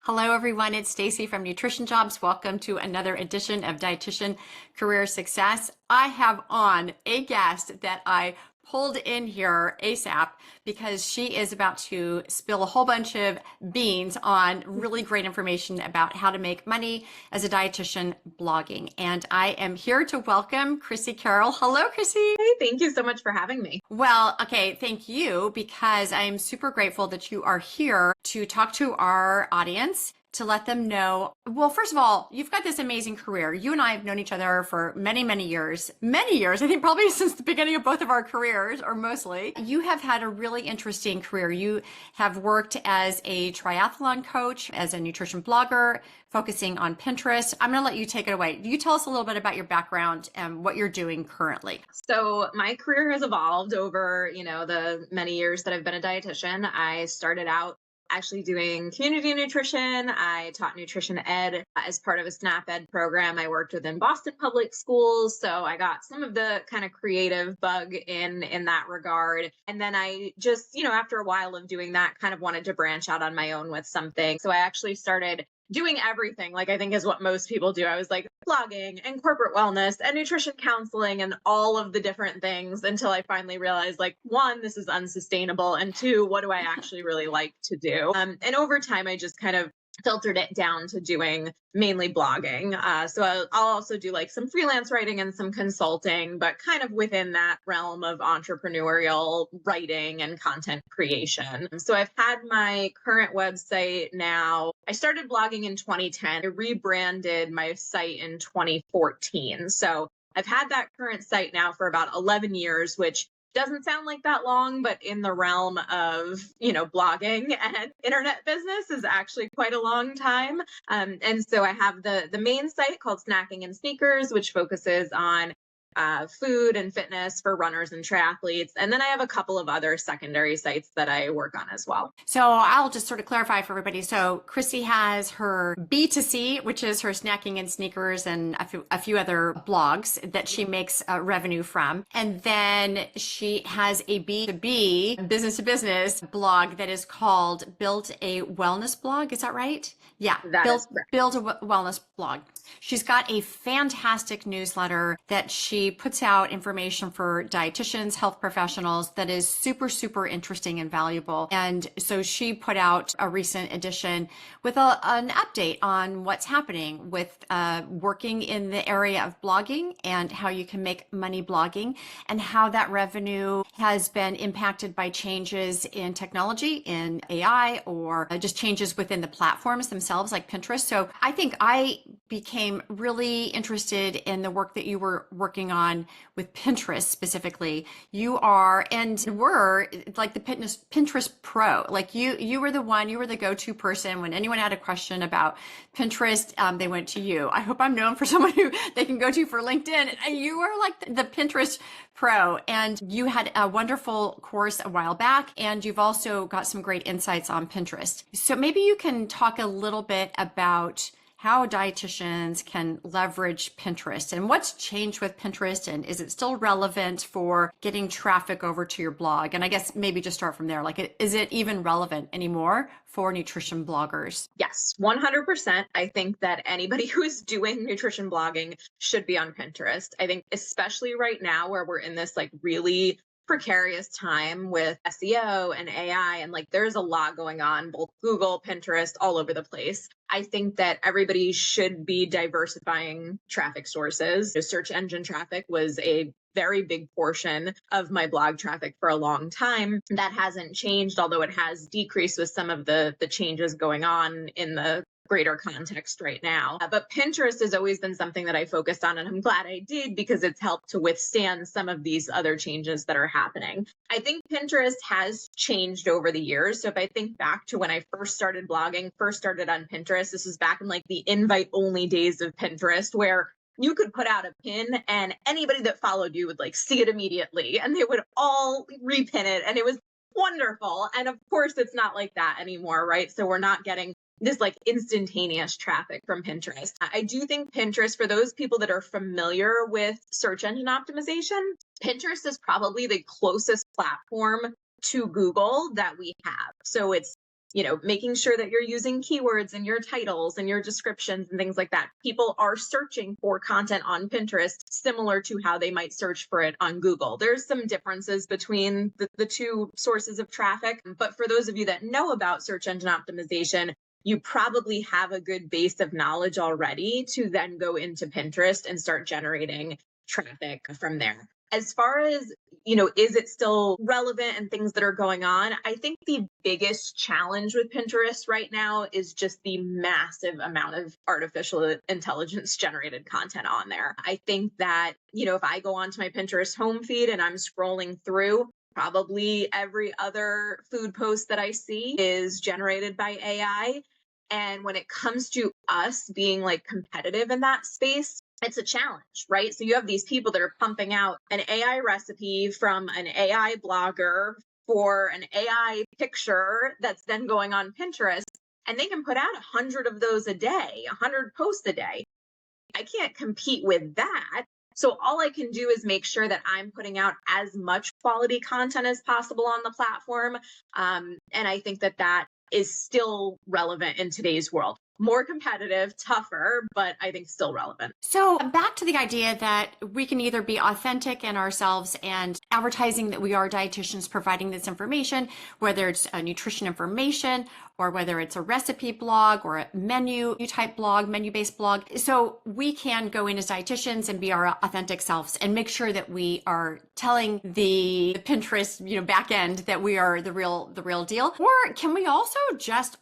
Hello, everyone. It's Stacey from Nutrition Jobs. Welcome to another edition of Dietitian Career Success. I have on a guest that I pulled in here ASAP because she is about to spill a whole bunch of beans on really great information about how to make money as a dietitian blogging. And I am here to welcome Chrissy Carroll. Hello, Chrissy. Hey, thank you so much for having me. Well, okay, thank you because I'm super grateful that you are here to talk to our audience to let them know. Well, first of all, you've got this amazing career. You and I have known each other for many, many years. Many years, I think probably since the beginning of both of our careers, or mostly. You have had a really interesting career. You have worked as a triathlon coach, as a nutrition blogger, focusing on Pinterest. I'm going to let you take it away. You tell us a little bit about your background and what you're doing currently. So my career has evolved over, the many years that I've been a dietitian. I started out actually doing community nutrition. I taught nutrition ed as part of a SNAP ed program. I worked within Boston public schools. So I got some of the kind of creative bug in that regard. And then I just, after a while of doing that, kind of wanted to branch out on my own with something. So I actually started doing everything, like I think is what most people do. I was like blogging and corporate wellness and nutrition counseling and all of the different things until I finally realized, like, one, this is unsustainable, and two, what do I actually really like to do? And over time, I just kind of filtered it down to doing mainly blogging. So I'll also do like some freelance writing and some consulting, but kind of within that realm of entrepreneurial writing and content creation. So I've had my current website now. I started blogging in 2010. I rebranded my site in 2014. So I've had that current site now for about 11 years, which doesn't sound like that long, but in the realm of, blogging and internet business is actually quite a long time. And so I have the main site called Snacking and Sneakers, which focuses on food and fitness for runners and triathletes. And then I have a couple of other secondary sites that I work on as well. So I'll just sort of clarify for everybody. So Chrissy has her B2C, which is her snacking and sneakers and a few other blogs that she makes revenue from. And then she has a B2B, business to business blog that is called Build a Wellness Blog. Is that right? Yeah. Build a Wellness Blog. She's got a fantastic newsletter that she puts out information for dietitians, health professionals that is super, super interesting and valuable. And so she put out a recent edition with an update on what's happening with working in the area of blogging and how you can make money blogging and how that revenue has been impacted by changes in technology, in AI, or just changes within the platforms themselves like Pinterest. So I think I became really interested in the work that you were working on with Pinterest specifically. You are and were like the Pinterest pro. Like you were the go-to person when anyone had a question about Pinterest, they went to you. I hope I'm known for someone who they can go to for LinkedIn. You were like the Pinterest pro, and you had a wonderful course a while back, and you've also got some great insights on Pinterest. So maybe you can talk a little bit about how dietitians can leverage Pinterest and what's changed with Pinterest, and is it still relevant for getting traffic over to your blog? And I guess maybe just start from there. Like, is it even relevant anymore for nutrition bloggers? Yes, 100%. I think that anybody who is doing nutrition blogging should be on Pinterest. I think especially right now where we're in this like really precarious time with SEO and AI, and like there's a lot going on, both Google, Pinterest, all over the place. I think that everybody should be diversifying traffic sources. So search engine traffic was a very big portion of my blog traffic for a long time. That hasn't changed, although it has decreased with some of the changes going on in the greater context right now. But Pinterest has always been something that I focused on, and I'm glad I did because it's helped to withstand some of these other changes that are happening. I think Pinterest has changed over the years. So if I think back to when I first started blogging, first started on Pinterest, this was back in like the invite only days of Pinterest, where you could put out a pin and anybody that followed you would like see it immediately and they would all repin it. And it was wonderful. And of course, it's not like that anymore, right? So we're not getting this like instantaneous traffic from Pinterest. I do think Pinterest, for those people that are familiar with search engine optimization, Pinterest is probably the closest platform to Google that we have. So it's making sure that you're using keywords in your titles and your descriptions and things like that. People are searching for content on Pinterest similar to how they might search for it on Google. There's some differences between the two sources of traffic, but for those of you that know about search engine optimization, you probably have a good base of knowledge already to then go into Pinterest and start generating traffic from there. As far as, is it still relevant and things that are going on? I think the biggest challenge with Pinterest right now is just the massive amount of artificial intelligence generated content on there. I think that, if I go onto my Pinterest home feed and I'm scrolling through, probably every other food post that I see is generated by AI. And when it comes to us being like competitive in that space, it's a challenge, right? So you have these people that are pumping out an AI recipe from an AI blogger for an AI picture that's then going on Pinterest, and they can put out 100 of those a day, 100 posts a day. I can't compete with that. So all I can do is make sure that I'm putting out as much quality content as possible on the platform. And I think that is still relevant in today's world. More competitive, tougher, but I think still relevant. So back to the idea that we can either be authentic in ourselves and advertising that we are dietitians providing this information, whether it's a nutrition information or whether it's a recipe blog or a menu type blog, menu-based blog. So we can go in as dietitians and be our authentic selves and make sure that we are telling the Pinterest, back end that we are the real deal. Or can we also just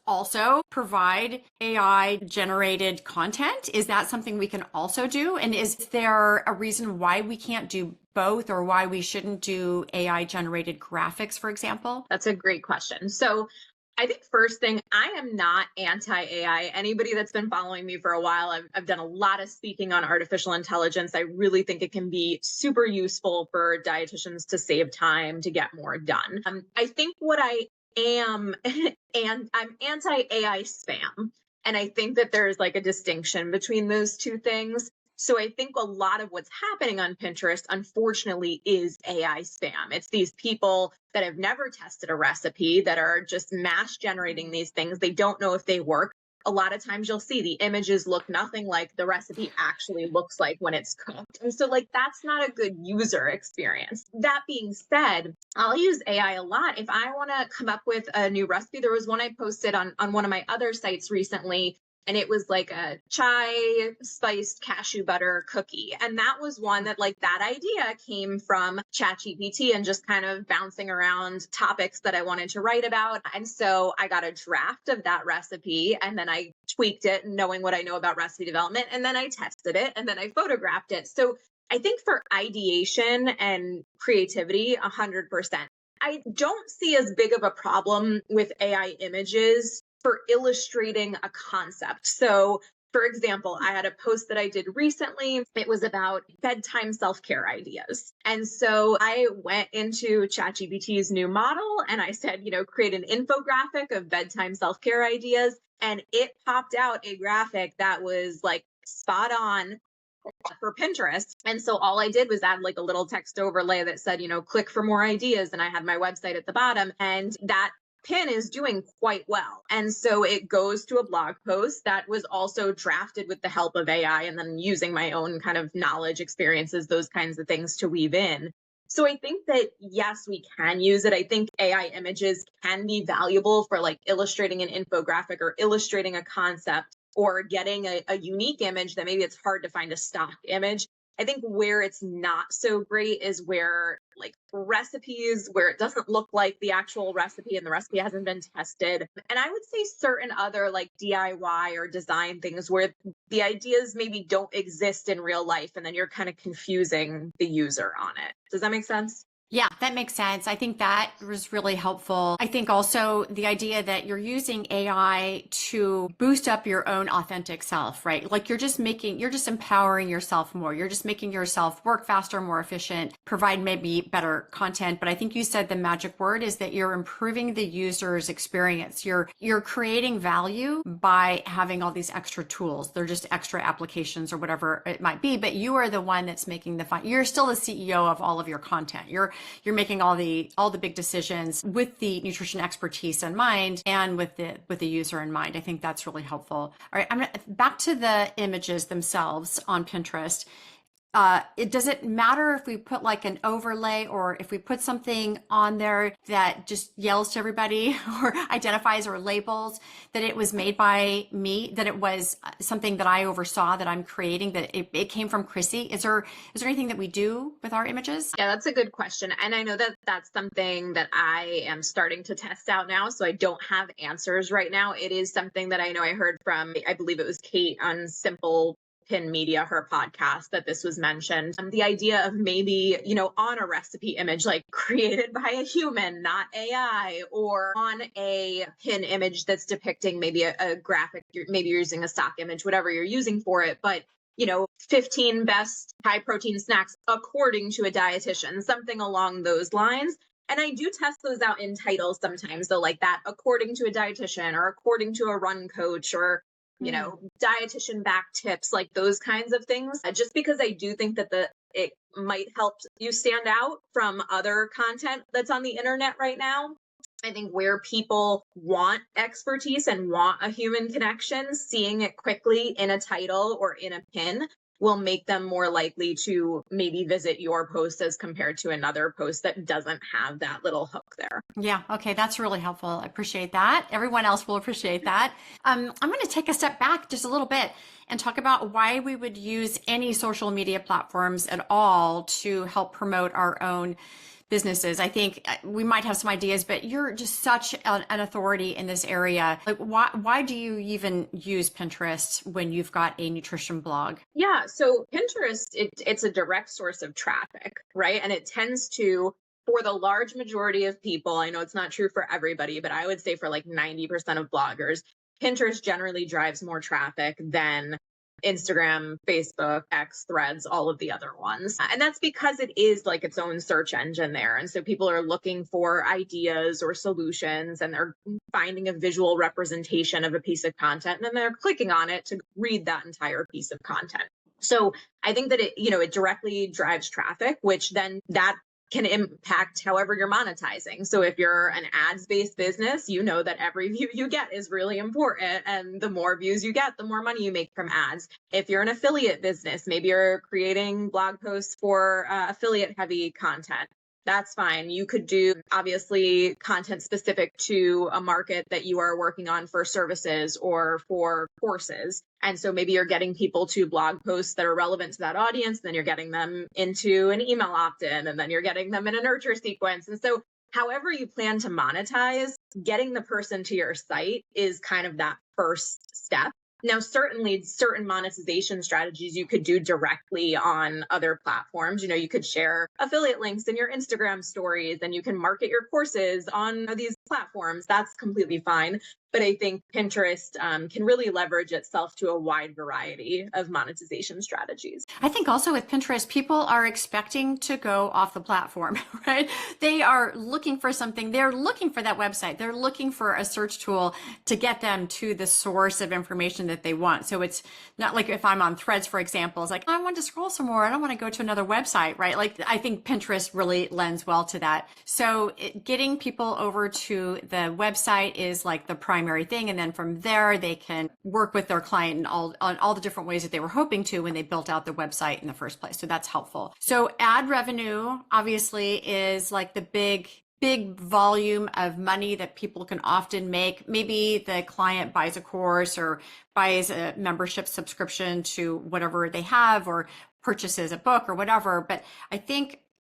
provide AI generated content? Is that something we can also do? And is there a reason why we can't do both, or why we shouldn't do AI generated graphics, for example? That's a great question. So I think first thing, I am not anti-AI. Anybody that's been following me for a while, I've done a lot of speaking on artificial intelligence. I really think it can be super useful for dietitians to save time, to get more done. I think what I am, and I'm anti-AI spam. And I think that there's like a distinction between those two things. So I think a lot of what's happening on Pinterest, unfortunately, is AI spam. It's these people that have never tested a recipe that are just mass generating these things. They don't know if they work. A lot of times you'll see the images look nothing like the recipe actually looks like when it's cooked. And so that's not a good user experience. That being said, I'll use AI a lot. If I want to come up with a new recipe, there was one I posted on one of my other sites recently, and it was like a chai spiced cashew butter cookie. And that was one that that idea came from ChatGPT and just kind of bouncing around topics that I wanted to write about. And so I got a draft of that recipe, and then I tweaked it, knowing what I know about recipe development. And then I tested it, and then I photographed it. So I think for ideation and creativity, 100%. I don't see as big of a problem with AI images for illustrating a concept. So, for example, I had a post that I did recently. It was about bedtime self-care ideas. And so I went into ChatGPT's new model and I said, create an infographic of bedtime self-care ideas. And it popped out a graphic that was spot on for Pinterest. And so all I did was add a little text overlay that said, click for more ideas. And I had my website at the bottom, and that pin is doing quite well. And so it goes to a blog post that was also drafted with the help of AI, and then using my own kind of knowledge, experiences, those kinds of things to weave in. So I think that, yes, we can use it. I think AI images can be valuable for illustrating an infographic or illustrating a concept, or getting a unique image that maybe it's hard to find a stock image. I think where it's not so great is where recipes where it doesn't look like the actual recipe and the recipe hasn't been tested. And I would say certain other DIY or design things where the ideas maybe don't exist in real life, and then you're kind of confusing the user on it. Does that make sense? Yeah, that makes sense. I think that was really helpful. I think also the idea that you're using AI to boost up your own authentic self, right? You're just empowering yourself more. You're just making yourself work faster, more efficient, provide maybe better content. But I think you said the magic word is that you're improving the user's experience. You're creating value by having all these extra tools. They're just extra applications or whatever it might be, but you are the one that's making the fun. You're still the CEO of all of your content. you're making all the big decisions with the nutrition expertise in mind and with the user in mind. I think that's really helpful. All right, back to the images themselves on Pinterest. Does it matter if we put like an overlay or if we put something on there that just yells to everybody or identifies or labels that it was made by me, that it was something that I oversaw, that I'm creating, that it came from Chrissy? Is there anything that we do with our images? Yeah, that's a good question. And I know that that's something that I am starting to test out now. So I don't have answers right now. It is something that I know I heard from, I believe it was Kate on Simple Pin Media, her podcast, that this was mentioned. The idea of maybe, on a recipe image, like created by a human, not AI, or on a pin image that's depicting maybe a graphic, maybe you're using a stock image, whatever you're using for it, but 15 best high protein snacks according to a dietitian, something along those lines. And I do test those out in titles sometimes, though, like that, according to a dietitian or according to a run coach or dietitian back tips, like those kinds of things, just because I do think that it might help you stand out from other content that's on the internet right now. I think where people want expertise and want a human connection, seeing it quickly in a title or in a pin will make them more likely to maybe visit your post as compared to another post that doesn't have that little hook there. Yeah. Okay. That's really helpful. I appreciate that. Everyone else will appreciate that. I'm going to take a step back just a little bit and talk about why we would use any social media platforms at all to help promote our own businesses. I think we might have some ideas, but you're just such an authority in this area. Like, why do you even use Pinterest when you've got a nutrition blog? Yeah, so Pinterest, it's a direct source of traffic, right? And it tends to, for the large majority of people, I know it's not true for everybody, but I would say for like 90% of bloggers, Pinterest generally drives more traffic than Instagram, Facebook, X, Threads, all of the other ones. And that's because it is like its own search engine there. And so people are looking for ideas or solutions and they're finding a visual representation of a piece of content and then they're clicking on it to read that entire piece of content. So I think that it directly drives traffic, which then that can impact however you're monetizing. So if you're an ads-based business, you know that every view you get is really important. And the more views you get, the more money you make from ads. If you're an affiliate business, maybe you're creating blog posts for affiliate heavy content. That's fine. You could do obviously content specific to a market that you are working on for services or for courses. And so maybe you're getting people to blog posts that are relevant to that audience, then you're getting them into an email opt-in, and then you're getting them in a nurture sequence. And so however you plan to monetize, getting the person to your site is kind of that first step. Now, certainly certain monetization strategies you could do directly on other platforms. You could share affiliate links in your Instagram stories and you can market your courses on these platforms. That's completely fine. But I think Pinterest can really leverage itself to a wide variety of monetization strategies. I think also with Pinterest, people are expecting to go off the platform, right? They are looking for something. They're looking for that website. They're looking for a search tool to get them to the source of information that they want. So it's not like if I'm on Threads, for example, it's like, I want to scroll some more. I don't want to go to another website, right? Like I think Pinterest really lends well to that. So getting people over to the website is like the primary thing. And then from there, they can work with their client in on all the different ways that they were hoping to when they built out the website in the first place. So that's helpful. So ad revenue obviously is like the big volume of money that people can often make. Maybe the client buys a course or buys a membership subscription to whatever they have or purchases a book or whatever. But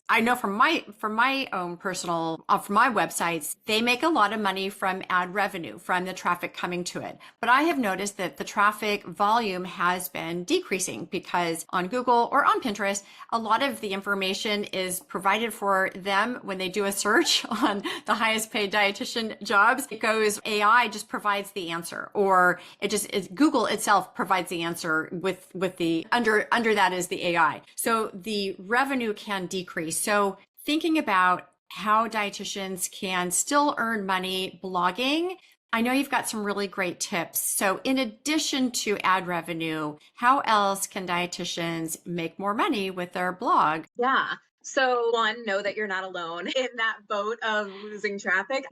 I know from my own personal, from my websites, they make a lot of money from ad revenue, from the traffic coming to it. But I have noticed that the traffic volume has been decreasing because on Google or on Pinterest, a lot of the information is provided for them when they do a search on the highest paid dietitian jobs. It goes, AI just provides the answer, or Google itself provides the answer with the under that is the AI. So the revenue can decrease. So thinking about how dietitians can still earn money blogging, I know you've got some really great tips. So in addition to ad revenue, how else can dietitians make more money with their blog? Yeah. So, one, know that you're not alone in that boat of losing traffic.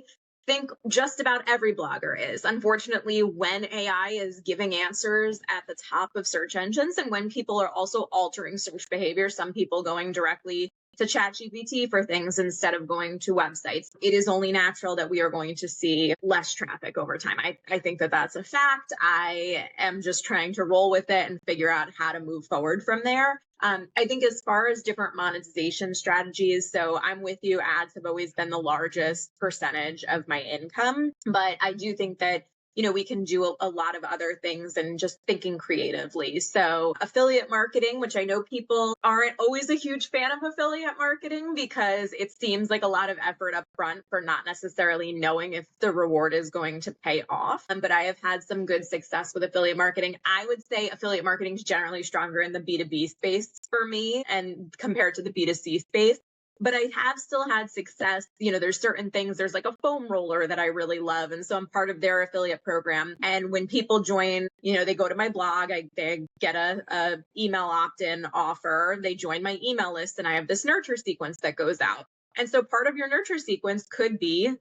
Think just about every blogger is. Unfortunately, when AI is giving answers at the top of search engines, and when people are also altering search behavior, some people going directly to ChatGPT for things instead of going to websites, it is only natural that we are going to see less traffic over time. I think that that's a fact. I am just trying to roll with it and figure out how to move forward from there. I think as far as different monetization strategies, so I'm with you, ads have always been the largest percentage of my income, but I do think that we can do a lot of other things and just thinking creatively. So affiliate marketing, which I know people aren't always a huge fan of affiliate marketing because it seems like a lot of effort up front for not necessarily knowing if the reward is going to pay off. But I have had some good success with affiliate marketing. I would say affiliate marketing is generally stronger in the B2B space for me and compared to the B2C space. But I have still had success. There's certain things, there's like a foam roller that I really love. And so I'm part of their affiliate program. And when people join, they go to my blog, they get a email opt-in offer, they join my email list, and I have this nurture sequence that goes out. And so part of your nurture sequence could be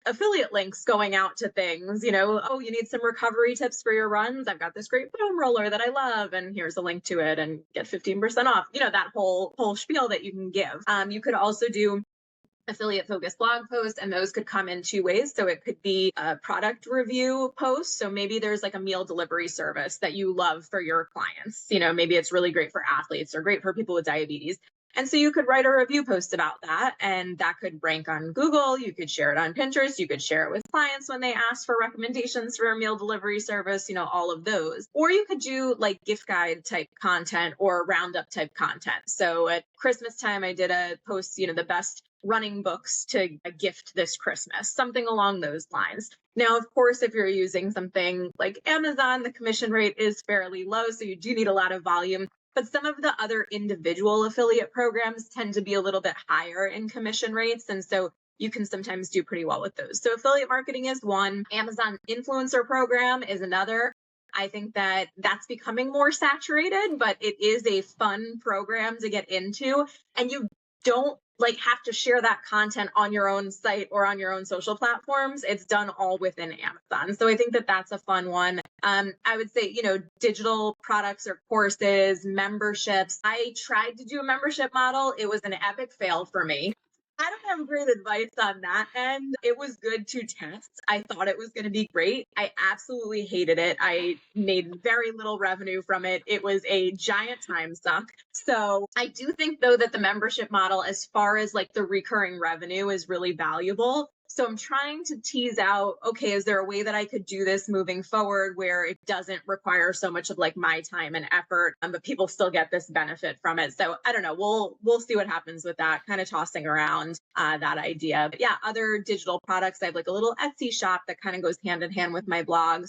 affiliate links going out to things, oh, you need some recovery tips for your runs. I've got this great foam roller that I love, and here's a link to it and get 15% off, that whole spiel that you can give. You could also do affiliate focused blog posts, and those could come in two ways. So it could be a product review post. So maybe there's like a meal delivery service that you love for your clients. Maybe it's really great for athletes or great for people with diabetes. And so you could write a review post about that, and that could rank on Google. You could share it on Pinterest. You could share it with clients when they ask for recommendations for a meal delivery service, all of those. Or you could do like gift guide type content or roundup type content. So at Christmas time, I did a post, the best running books to gift this Christmas, something along those lines. Now, of course, if you're using something like Amazon, the commission rate is fairly low, so you do need a lot of volume. But some of the other individual affiliate programs tend to be a little bit higher in commission rates. And so you can sometimes do pretty well with those. So affiliate marketing is one. Amazon influencer program is another. I think that that's becoming more saturated, but it is a fun program to get into. And you don't have to share that content on your own site or on your own social platforms. It's done all within Amazon. So I think that that's a fun one. I would say, digital products or courses, memberships. I tried to do a membership model. It was an epic fail for me. I don't have great advice on that end. It was good to test. I thought it was going to be great. I absolutely hated it. I made very little revenue from it. It was a giant time suck. So I do think, though, that the membership model, as far as like the recurring revenue, is really valuable. So I'm trying to tease out, okay, is there a way that I could do this moving forward where it doesn't require so much of like my time and effort, but people still get this benefit from it. So I don't know, we'll see what happens with that, kind of tossing around that idea. But yeah, other digital products, I have like a little Etsy shop that kind of goes hand in hand with my blogs.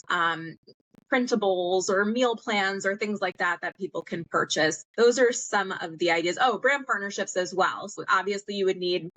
Printables or meal plans or things like that people can purchase. Those are some of the ideas. Oh, brand partnerships as well. So obviously you would need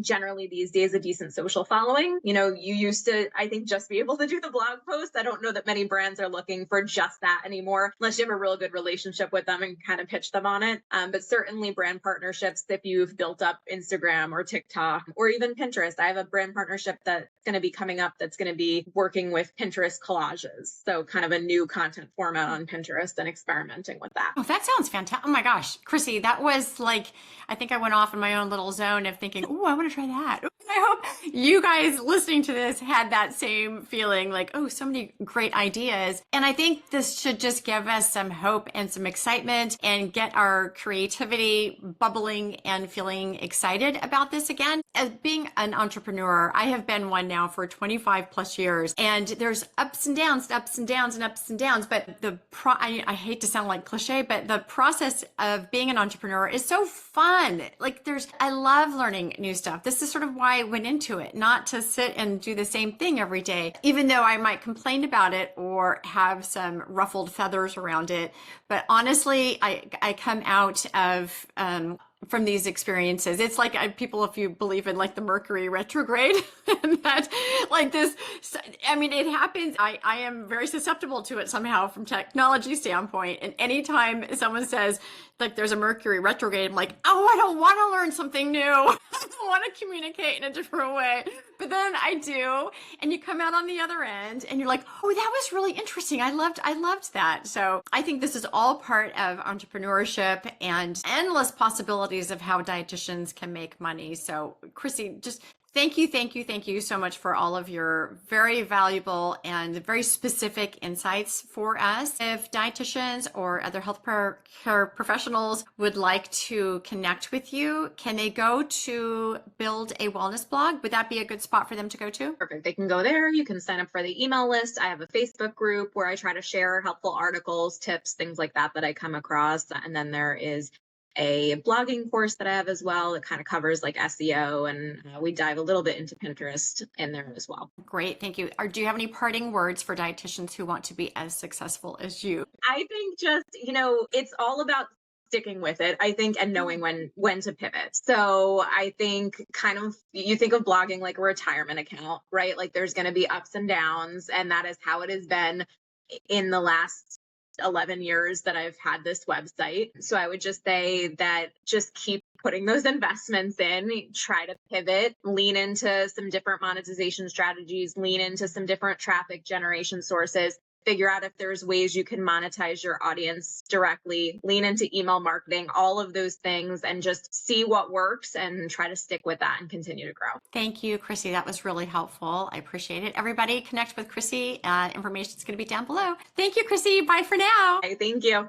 generally these days a decent social following. You used to, I think, just be able to do the blog post. I don't know that many brands are looking for just that anymore, unless you have a real good relationship with them and kind of pitch them on it. But certainly brand partnerships, if you've built up Instagram or TikTok or even Pinterest. I have a brand partnership that's going to be coming up that's going to be working with Pinterest collages. So kind of a new content format on Pinterest and experimenting with that. Oh, that sounds fantastic. Oh my gosh, Chrissy, that was like, I think I went off in my own little zone of thinking, oh, I want to try that. I hope you guys listening to this had that same feeling like, oh, so many great ideas. And I think this should just give us some hope and some excitement and get our creativity bubbling and feeling excited about this again. As being an entrepreneur, I have been one now for 25 plus years, and there's ups and downs, ups and downs and ups and downs. But I hate to sound like cliche, but the process of being an entrepreneur is so fun. Like I love learning new stuff. This is sort of why I went into it, not to sit and do the same thing every day, even though I might complain about it or have some ruffled feathers around it. But honestly, I come out of from these experiences. It's like people, if you believe in like the Mercury retrograde, and that like this, I mean, it happens. I am very susceptible to it somehow from technology standpoint. And anytime someone says like there's a Mercury retrograde, I'm like, oh, I don't want to learn something new. I don't want to communicate in a different way. But then I do, and you come out on the other end and you're like, oh, that was really interesting. I loved that. So I think this is all part of entrepreneurship and endless possibilities of how dietitians can make money. So Chrissy, just thank you so much for all of your very valuable and very specific insights for us. If dietitians or other care professionals would like to connect with you, can they go to Build a Wellness Blog? Would that be a good spot for them to go to? Perfect. They can go there. You can sign up for the email list. I have a Facebook group where I try to share helpful articles, tips, things like that I come across. And then there is a blogging course that I have as well. It kind of covers like SEO, and we dive a little bit into Pinterest in there as well. Great. Thank you. Do you have any parting words for dietitians who want to be as successful as you? I think just, it's all about sticking with it, I think, and knowing when to pivot. So I think kind of, you think of blogging like a retirement account, right? Like there's going to be ups and downs, and that is how it has been in the last 11 years that I've had this website. So I would just say that just keep putting those investments in, try to pivot, lean into some different monetization strategies, lean into some different traffic generation sources, figure out if there's ways you can monetize your audience directly, lean into email marketing, all of those things, and just see what works and try to stick with that and continue to grow. Thank you, Chrissy. That was really helpful. I appreciate it. Everybody connect with Chrissy. Information is going to be down below. Thank you, Chrissy. Bye for now. Okay, thank you.